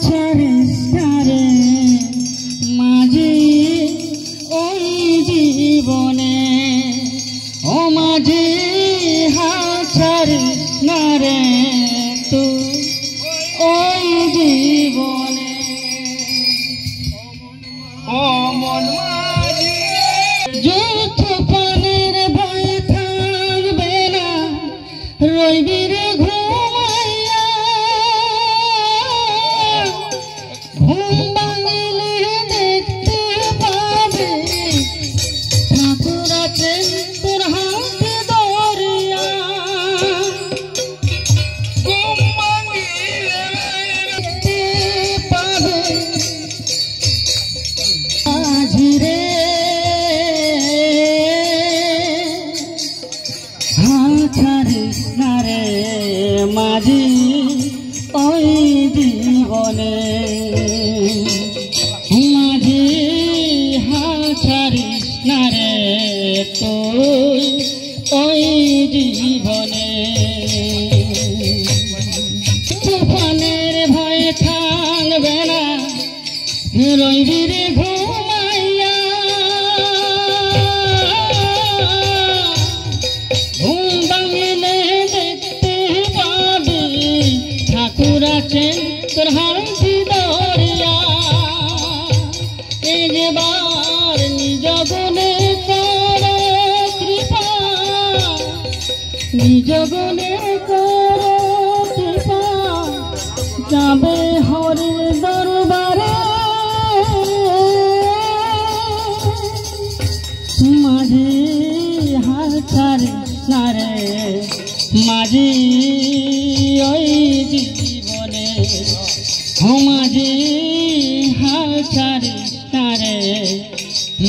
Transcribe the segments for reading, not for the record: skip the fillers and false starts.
ছাড়িস না রে মাঝি ওই জীবনে ও মাঝি হাল ছাড়িস না রে তুই ওই জীবনে ও মন মাঝি যুদ্ধ পানের ভয় থাকবে না রইবি রে ঘুমাইয়া ঘুম ভাঙিলে দেখতে পাবে ঠাকুর আছেন তোর হাতে ধরিয়া ঘুম ভাঙিলে দেখতে পাবে মাঝি রে হাল ছাড়িস না রে মাঝি ওই জীবনে মাঝি হাল ছাড়িস না রে তুই ওই জীবনে তুফানের ভয় থাকবে না রইবি রে ঘুমাইয়া ঘুম ভাঙিলে দেখতে পাবি ঠাকুর আছেন তোর হাতে ধরিয়া একবার নিজ গুণে কর কৃপা নিজ গুণে কর কৃপা যাবে হরির দরবারে মাঝি হাল ছাড়িস না রে মাঝি ওই জীবনে ও মাঝি হাল ছাড়িস না রে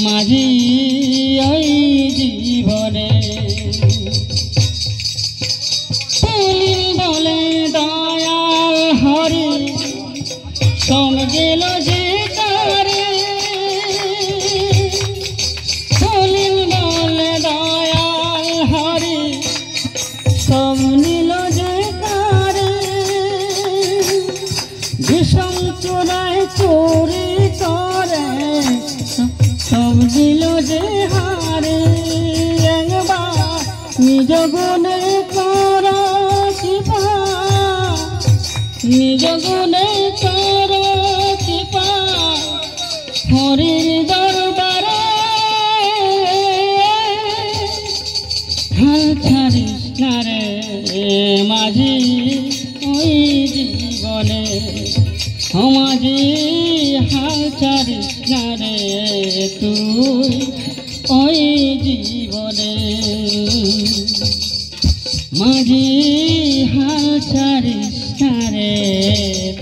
মাঝি ওই জীবনে পুলিন বলে দয়াল হরি সব গেল যে কারে পুলিন বলে দয়াল হরি সব নিল যে কারে বিষম চোরায় চোরি করে সব দিল যে হারে একবার নিজ গুণে কর কৃপা নিজ গুণে কর কৃপা হরির দরবারে হাল ছাড়িস না রে মাঝি ওই জীবনে ও মাঝি হাল ছাড়িস না রে তুই ওই জীবনে মাঝি হাল ছাড়িস না রে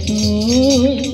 তুই